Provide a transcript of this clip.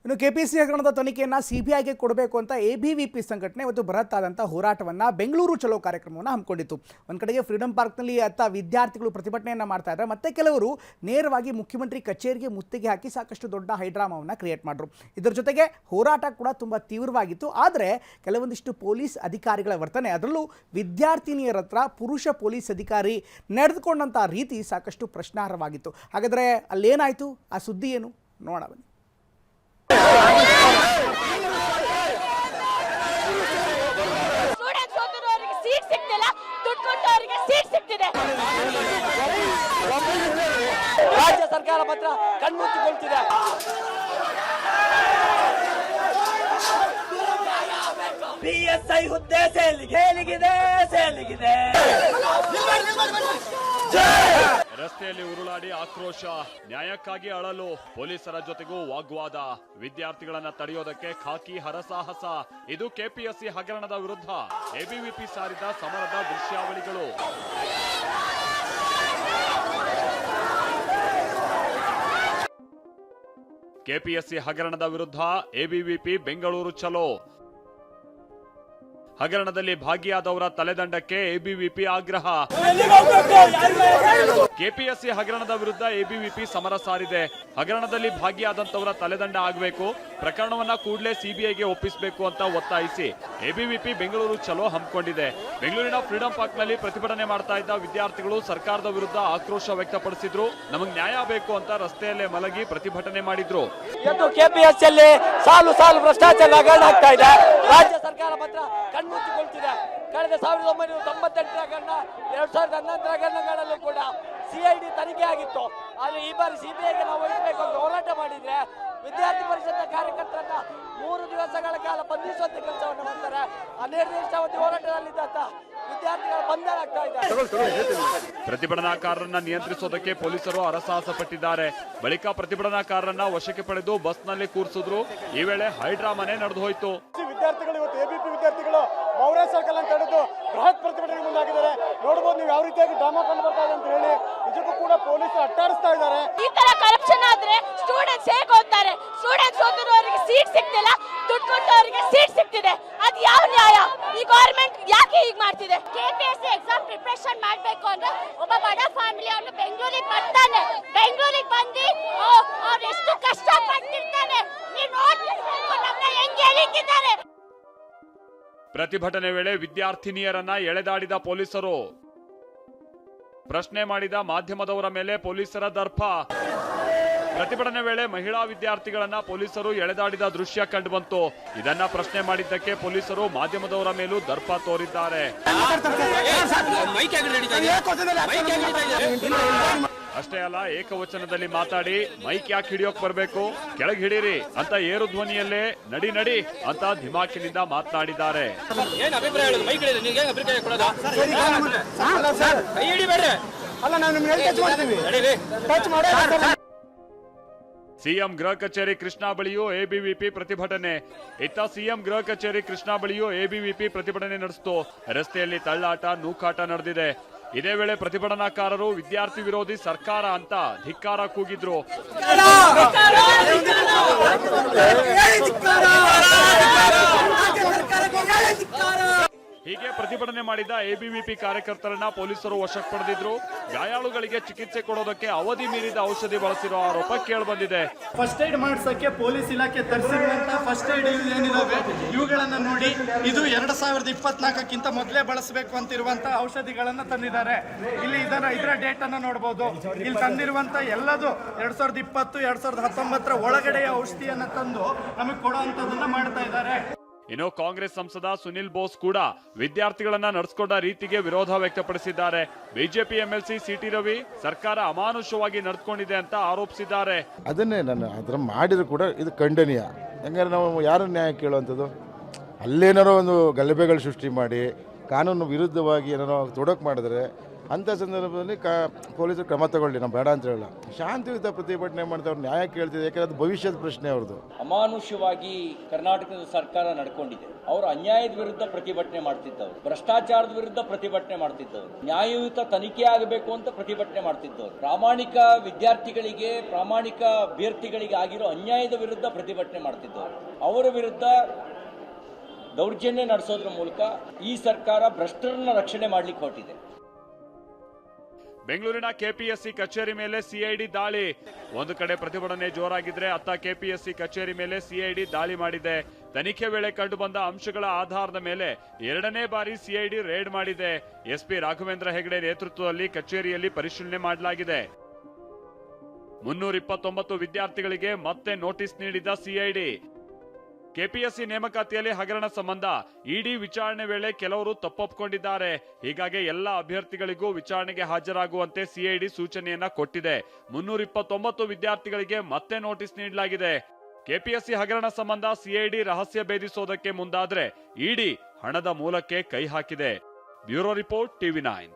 ಇನ್ನು ಕೆಪಿಎಸ್ಸಿ ಹಗರಣದ ತನಿಖೆಯನ್ನು ಸಿಬಿಐಗೆ ಕೊಡಬೇಕು ಅಂತ ಎಬಿವಿಪಿ ಸಂಘಟನೆ ಇವತ್ತು ಬೃಹತ್ತಾದಂಥ ಹೋರಾಟವನ್ನು ಬೆಂಗಳೂರು ಚಲೋ ಕಾರ್ಯಕ್ರಮವನ್ನು ಹಮ್ಮಿಕೊಂಡಿತ್ತು. ಒಂದು ಕಡೆಗೆ ಫ್ರೀಡಂ ಪಾರ್ಕ್ನಲ್ಲಿ ವಿದ್ಯಾರ್ಥಿಗಳು ಪ್ರತಿಭಟನೆಯನ್ನು ಮಾಡ್ತಾ ಇದ್ದಾರೆ, ಮತ್ತೆ ಕೆಲವರು ನೇರವಾಗಿ ಮುಖ್ಯಮಂತ್ರಿ ಕಚೇರಿಗೆ ಮುತ್ತಿಗೆ ಹಾಕಿ ಸಾಕಷ್ಟು ದೊಡ್ಡ ಹೈಡ್ರಾಮಾವನ್ನು ಕ್ರಿಯೇಟ್ ಮಾಡಿದ್ರು. ಇದರ ಜೊತೆಗೆ ಹೋರಾಟ ಕೂಡ ತುಂಬ ತೀವ್ರವಾಗಿತ್ತು. ಆದರೆ ಕೆಲವೊಂದಿಷ್ಟು ಪೊಲೀಸ್ ಅಧಿಕಾರಿಗಳ ವರ್ತನೆ, ಅದರಲ್ಲೂ ವಿದ್ಯಾರ್ಥಿನಿಯರ ಹತ್ರ ಪುರುಷ ಪೊಲೀಸ್ ಅಧಿಕಾರಿ ನಡೆದುಕೊಂಡಂಥ ರೀತಿ ಸಾಕಷ್ಟು ಪ್ರಶ್ನಾರ್ಹವಾಗಿತ್ತು. ಹಾಗಾದರೆ ಅಲ್ಲೇನಾಯಿತು, ಆ ಸುದ್ದಿ ಏನು ನೋಡೋಣ ಬನ್ನಿ. ರಾಜ್ಯ ಸರ್ಕಾರ ಮಾತ್ರ ಕಣ್ಮುಚ್ಚಿಕೊಳ್ತಿದೆ. PSI ಹುದ್ದೆ ಸೇಲಿಗಿದೆ. ರಸ್ತೆಯಲ್ಲಿ ಉರುಳಾಡಿ ಆಕ್ರೋಶ, ನ್ಯಾಯಕ್ಕಾಗಿ ಅಳಲು, ಪೊಲೀಸರ ಜೊತೆಗೂ ವಾಗ್ವಾದ, ವಿದ್ಯಾರ್ಥಿಗಳನ್ನ ತಡೆಯೋದಕ್ಕೆ ಖಾಕಿ ಹರಸಾಹಸ. ಇದು ಕೆಪಿಎಸ್ಸಿ ಹಗರಣದ ವಿರುದ್ಧ ಎಬಿವಿಪಿ ಸಾರಿದ ಸಮರದ ದೃಶ್ಯಾವಳಿಗಳು. ಕೆಪಿಎಸ್ಸಿ ಹಗರಣದ ವಿರುದ್ಧ ಎಬಿವಿಪಿ ಬೆಂಗಳೂರು ಚಲೋ. ಹಗರಣದಲ್ಲಿ ಭಾಗಿಯಾದವರ ತಲೆದಂಡಕ್ಕೆ ಎಬಿವಿಪಿ ಆಗ್ರಹ. ಕೆಪಿಎಸ್ಸಿ ಹಗರಣದ ವಿರುದ್ಧ ಎಬಿವಿಪಿ ಸಮರ ಸಾರಿದೆ. ಹಗರಣದಲ್ಲಿ ಭಾಗಿಯಾದಂತವರ ತಲೆದಂಡ ಆಗಬೇಕು, ಪ್ರಕರಣವನ್ನ ಕೂಡಲೇ ಸಿಬಿಐಗೆ ಒಪ್ಪಿಸಬೇಕು ಅಂತ ಒತ್ತಾಯಿಸಿ ಎಬಿವಿಪಿ ಬೆಂಗಳೂರು ಚಲೋ ಹಮ್ಮಿಕೊಂಡಿದೆ. ಬೆಂಗಳೂರಿನ ಫ್ರೀಡಂ ಪಾರ್ಕ್ ನಲ್ಲಿ ಪ್ರತಿಭಟನೆ ಮಾಡ್ತಾ ಇದ್ದ ವಿದ್ಯಾರ್ಥಿಗಳು ಸರ್ಕಾರದ ವಿರುದ್ಧ ಆಕ್ರೋಶ ವ್ಯಕ್ತಪಡಿಸಿದ್ರು. ನಮಗೆ ನ್ಯಾಯ ಬೇಕು ಅಂತ ರಸ್ತೆಯಲ್ಲೇ ಮಲಗಿ ಪ್ರತಿಭಟನೆ ಮಾಡಿದ್ರು. ಇವತ್ತು ಕೆಪಿಎಸ್ಸಿಯಲ್ಲಿ ಸಾಲು ಭ್ರಷ್ಟಾಚಾರ ಹಗರಣ ಆಗ್ತಾ ಇದೆ. ರಾಜ್ಯ ಸರ್ಕಾರ ಮಾತ್ರ ಕಣ್ಮುಚ್ಚಿಕೊಳ್ತಿದೆ. ಕಳೆದ 1998ರ ಹಗರಣ, 2011ರ ಹಗರಣಗಳಲ್ಲೂ ಕೂಡ ಸಿಐಡಿ ತನಿಖೆ ಆಗಿತ್ತು. ಆದರೆ ಈ ಬಾರಿ ಸಿಬಿಐಗೆ ನಾವು ವಹಿಸಬೇಕು ಅಂತ ಹೋರಾಟ ಮಾಡಿದ್ರೆ ವಿದ್ಯಾರ್ಥಿ ಪರಿಷತ್ನ ಕಾರ್ಯಕರ್ತರನ್ನ 3 ದಿವಸಗಳ ಕಾಲ ಬಂಧಿಸುವಂತ ಕೆಲಸವನ್ನು ಮಾಡ್ತಾರೆ. ಅನಿರ್ದಿಷ್ಟಾವಧಿ ಹೋರಾಟದಲ್ಲಿದ್ದಂತ ವಿದ್ಯಾರ್ಥಿಗಳ ಬಂಧನ ಆಗ್ತಾ ಇದೆ. ಪ್ರತಿಭಟನಾಕಾರರನ್ನ ನಿಯಂತ್ರಿಸೋದಕ್ಕೆ ಪೊಲೀಸರು ಹರಸಾಹಸ ಪಟ್ಟಿದ್ದಾರೆ. ಬಳಿಕ ಪ್ರತಿಭಟನಾಕಾರರನ್ನ ವಶಕ್ಕೆ ಪಡೆದು ಬಸ್ನಲ್ಲಿ ಕೂರಿಸಿದ್ರು. ಈ ವೇಳೆ ಹೈಡ್ರಾಮಾನೇ ನಡೆದು ಹೋಯ್ತು. ವಿದ್ಯಾರ್ಥಿಗಳು ಇವತ್ತು ಎಬಿಪಿ ವಿದ್ಯಾರ್ಥಿಗಳು ಮೌರ್ಯ ಸರ್ಕಲ್ ಅಂತ ಹಿಡಿದು ಬೃಹತ್ ಪ್ರತಿಭಟನೆಗೆ ಮುಂದಾಗಿದ್ದಾರೆ. ನೋಡಬಹುದು ನೀವು ಯಾವ ರೀತಿಯಾಗಿ ಡ್ರಾಮಾ ಕಂಡು ಬರ್ತಾ ಇದೆ ಅಂತ ಹೇಳಿ. ನಿಜಕ್ಕೂ ಕೂಡ ಪೊಲೀಸರು ಅಟ್ಟಾಡಿಸ್ತಾ ಇದ್ದಾರೆ. ಈ ತರ ಕರಪ್ಷನ್ ಆದ್ರೆ ಸ್ಟೂಡೆಂಟ್ಸ್ ಹೇಗೆ ಓದ್ತಾರೆ? ಸ್ಟೂಡೆಂಟ್ಸ್ ಓದಿರೋರಿಗೆ ಸೀಟ್ ಸಿಗ್ತಿಲ್ಲ, ದುಡ್ಡು ಕೊಟ್ಟವರಿಗೆ ಸೀಟ್ ಸಿಗ್ತಿದೆ. ಅದು ಯಾವ ನ್ಯಾಯ? ಈ ಗವರ್ಮೆಂಟ್ ಯಾಕೆ ಹೀಗೆ ಮಾಡ್ತಿದೆ? ಕೆಪಿಎಸ್ಸಿ ಎಕ್ಸಾಮ್ ಪ್ರಿಪರೇಷನ್ ಮಾಡ್ಬೇಕು ಅಂದ್ರೆ ಒಬ್ಬ ಬಡ ಫ್ಯಾಮಿಲಿ ಅವನು ಬೆಂಗಳೂರಿಗೆ ಬರ್ತಾನೆ. ಬೆಂಗಳೂರಿಗೆ ಬಂದು ಅವ್ರು ಎಷ್ಟು ಕಷ್ಟ ಪಟ್ಟಿರ್ತಾನೆ ನೀವು ನೋಡ್ತಿರ್ಬೇಕು. ನಮ್ಮನ್ನ ಹೆಂಗೆ ಹೇಳಿದ್ದಾರೆ. ಪ್ರತಿಭಟನೆ ವೇಳೆ ವಿದ್ಯಾರ್ಥಿನಿಯರನ್ನ ಎಳೆದಾಡಿದ ಪೊಲೀಸರು, ಪ್ರಶ್ನೆ ಮಾಡಿದ ಮಾಧ್ಯಮದವರ ಮೇಲೆ ಪೊಲೀಸರ ದರ್ಪ. ಪ್ರತಿಭಟನೆ ವೇಳೆ ಮಹಿಳಾ ವಿದ್ಯಾರ್ಥಿಗಳನ್ನ ಪೊಲೀಸರು ಎಳೆದಾಡಿದ ದೃಶ್ಯ ಕಂಡುಬಂತು. ಇದನ್ನ ಪ್ರಶ್ನೆ ಮಾಡಿದ್ದಕ್ಕೆ ಪೊಲೀಸರು ಮಾಧ್ಯಮದವರ ಮೇಲೂ ದರ್ಪ ತೋರಿದ್ದಾರೆ. ಅಷ್ಟೇ ಅಲ್ಲ, ಏಕವಚನದಲ್ಲಿ ಮಾತಾಡಿ ಮೈಕ್ ಯಾಕೆ ಹಿಡಿಯೋಕ್ ಬರ್ಬೇಕು, ಕೆಳಗೆ ಹಿಡೀರಿ ಅಂತ ಏರು ಧ್ವನಿಯಲ್ಲೇ ನಡಿ ಅಂತ ಧಿಮಾಕಿನಿಂದ ಮಾತನಾಡಿದ್ದಾರೆ. ಸಿಎಂ ಗೃಹ ಕಚೇರಿ ಕೃಷ್ಣಾ ಬಳಿಯೂ ಎಬಿವಿಪಿ ಪ್ರತಿಭಟನೆ. ಇತ್ತ ಸಿಎಂ ಗೃಹ ಕಚೇರಿ ಕೃಷ್ಣಾ ಬಳಿಯೂ ಎಬಿವಿಪಿ ಪ್ರತಿಭಟನೆ ನಡೆಸಿತು. ರಸ್ತೆಯಲ್ಲಿ ತಳ್ಳಾಟ, ನೂಕಾಟ ನಡೆದಿದೆ. ಇದೇ ವೇಳೆ ಪ್ರತಿಭಟನಾಕಾರರು ವಿದ್ಯಾರ್ಥಿ ವಿರೋಧಿ ಸರ್ಕಾರ ಅಂತ ಧಿಕ್ಕಾರ ಕೂಗಿದ್ರು. ಹೀಗೆ ಪ್ರತಿಭಟನೆ ಮಾಡಿದ ಎಬಿವಿಪಿ ಕಾರ್ಯಕರ್ತರನ್ನ ಪೊಲೀಸರು ವಶಕ್ಕೆ ಪಡೆದಿದ್ರು. ಗಾಯಾಳುಗಳಿಗೆ ಚಿಕಿತ್ಸೆ ಕೊಡೋದಕ್ಕೆ ಅವಧಿ ಮೀರಿದ ಔಷಧಿ ಬಳಸಿರೋ ಆರೋಪ ಕೇಳಿಬಂದಿದೆ. ಫಸ್ಟ್ ಏಡ್ ಮಾಡಿಸಕ್ಕೆ ಪೊಲೀಸ್ ಇಲಾಖೆ ತರಿಸಿರುವಂತ ಫಸ್ಟ್ ಏಡ್ ಏನಿದಾವೆ ಇವುಗಳನ್ನ ನೋಡಿ, ಇದು 2024ಕ್ಕಿಂತ ಮೊದಲೇ ಬಳಸಬೇಕು ಅಂತಿರುವಂತ ಔಷಧಿಗಳನ್ನ ತಂದಿದ್ದಾರೆ. ಇಲ್ಲಿ ಇದರ ಡೇಟ್ ಅನ್ನ ನೋಡಬಹುದು. ಇಲ್ಲಿ ತಂದಿರುವಂತ ಎಲ್ಲದು 2020, 2019ರ ಒಳಗಡೆಯ ಔಷಧಿಯನ್ನ ತಂದು ನಮಗೆ ಕೊಡುವಂತದನ್ನ ಮಾಡ್ತಾ ಇದ್ದಾರೆ. ಇನ್ನು ಕಾಂಗ್ರೆಸ್ ಸಂಸದ ಸುನಿಲ್ ಬೋಸ್ ಕೂಡ ವಿದ್ಯಾರ್ಥಿಗಳನ್ನ ನಡೆಸಿಕೊಂಡ ರೀತಿಗೆ ವಿರೋಧ ವ್ಯಕ್ತಪಡಿಸಿದ್ದಾರೆ. ಬಿಜೆಪಿ ಎಂಎಲ್ಸಿ ಸಿಟಿ ರವಿ ಸರ್ಕಾರ ಅಮಾನುಷವಾಗಿ ನಡೆದುಕೊಂಡಿದೆ ಅಂತ ಆರೋಪಿಸಿದ್ದಾರೆ. ಅದನ್ನೇ ನಾನು ಅದರ ಮಾಡಿದ್ರು ಕೂಡ ಇದು ಖಂಡನೀಯ. ಹೆಂಗಾರೆ ನಾವು ಯಾರನ್ನ ನ್ಯಾಯ ಕೇಳುವಂಥದ್ದು? ಅಲ್ಲೇನಾರೋ ಒಂದು ಗಲಭೆಗಳು ಸೃಷ್ಟಿ ಮಾಡಿ ಕಾನೂನು ವಿರುದ್ಧವಾಗಿ ಏನಾರೋ ತೊಡಕು ಮಾಡಿದ್ರೆ ಅಂಥ ಸಂದರ್ಭದಲ್ಲಿ ಪೊಲೀಸರು ಕ್ರಮ ತಗೊಳ್ಳಿ, ನಾವು ಬೇಡ ಅಂತ ಹೇಳಲ್ಲ. ಶಾಂತಿಯುತ ಪ್ರತಿಭಟನೆ ಮಾಡ್ತಾರೆ, ಅವ್ರು ನ್ಯಾಯ ಕೇಳ್ತಿದೆ. ಯಾಕಂದ್ರೆ ಅದು ಭವಿಷ್ಯದ ಪ್ರಶ್ನೆ ಅವ್ರದ್ದು. ಅಮಾನುಷ್ಯವಾಗಿ ಕರ್ನಾಟಕದ ಸರ್ಕಾರ ನಡ್ಕೊಂಡಿದೆ. ಅವರು ಅನ್ಯಾಯದ ವಿರುದ್ಧ ಪ್ರತಿಭಟನೆ ಮಾಡ್ತಿದ್ದವರು, ಭ್ರಷ್ಟಾಚಾರದ ವಿರುದ್ಧ ಪ್ರತಿಭಟನೆ ಮಾಡ್ತಿದ್ದವರು, ನ್ಯಾಯಯುತ ತನಿಖೆ ಆಗಬೇಕು ಅಂತ ಪ್ರತಿಭಟನೆ ಮಾಡ್ತಿದ್ದವರು, ಪ್ರಾಮಾಣಿಕ ವಿದ್ಯಾರ್ಥಿಗಳಿಗೆ, ಪ್ರಾಮಾಣಿಕ ಅಭ್ಯರ್ಥಿಗಳಿಗೆ ಆಗಿರೋ ಅನ್ಯಾಯದ ವಿರುದ್ಧ ಪ್ರತಿಭಟನೆ ಮಾಡ್ತಿದ್ದವರು. ಅವರ ವಿರುದ್ಧ ದೌರ್ಜನ್ಯ ನಡೆಸೋದ್ರ ಮೂಲಕ ಈ ಸರ್ಕಾರ ಭ್ರಷ್ಟರನ್ನ ರಕ್ಷಣೆ ಮಾಡ್ಲಿಕ್ಕೆ ಹೊರಟಿದೆ. ಬೆಂಗಳೂರಿನ ಕೆಪಿಎಸ್ಸಿ ಕಚೇರಿ ಮೇಲೆ ಸಿಐಡಿ ದಾಳಿ. ಒಂದು ಕಡೆ ಪ್ರತಿಭಟನೆ ಜೋರಾಗಿದ್ರೆ ಅತ್ತ ಕೆಪಿಎಸ್ಸಿ ಕಚೇರಿ ಮೇಲೆ ಸಿಐಡಿ ದಾಳಿ ಮಾಡಿದೆ. ತನಿಖೆ ವೇಳೆ ಕಂಡುಬಂದ ಅಂಶಗಳ ಆಧಾರದ ಮೇಲೆ 2ನೇ ಬಾರಿ ಸಿಐಡಿ ರೇಡ್ ಮಾಡಿದೆ. ಎಸ್ಪಿ ರಾಘವೇಂದ್ರ ಹೆಗಡೆ ನೇತೃತ್ವದಲ್ಲಿ ಕಚೇರಿಯಲ್ಲಿ ಪರಿಶೀಲನೆ ಮಾಡಲಾಗಿದೆ. 329 ವಿದ್ಯಾರ್ಥಿಗಳಿಗೆ ಮತ್ತೆ ನೋಟಿಸ್ ನೀಡಿದ ಸಿಐಡಿ. ಕೆಪಿಎಸ್ಸಿ ನೇಮಕಾತಿಯಲ್ಲಿ ಹಗರಣ ಸಂಬಂಧ ಇಡಿ ವಿಚಾರಣೆ ವೇಳೆ ಕೆಲವರು ತಪ್ಪೊಪ್ಪಿಕೊಂಡಿದ್ದಾರೆ. ಹೀಗಾಗಿ ಎಲ್ಲ ಅಭ್ಯರ್ಥಿಗಳಿಗೂ ವಿಚಾರಣೆಗೆ ಹಾಜರಾಗುವಂತೆ ಸಿಐಡಿ ಸೂಚನೆಯನ್ನ ಕೊಟ್ಟಿದೆ. 329 ವಿದ್ಯಾರ್ಥಿಗಳಿಗೆ ಮತ್ತೆ ನೋಟಿಸ್ ನೀಡಲಾಗಿದೆ. ಕೆಪಿಎಸ್ಸಿ ಹಗರಣ ಸಂಬಂಧ ಸಿಐಡಿ ರಹಸ್ಯ ಭೇದಿಸೋದಕ್ಕೆ ಮುಂದಾದ್ರೆ ಇಡಿ ಹಣದ ಮೂಲಕ್ಕೆ ಕೈ ಹಾಕಿದೆ. Bureau report, TV9.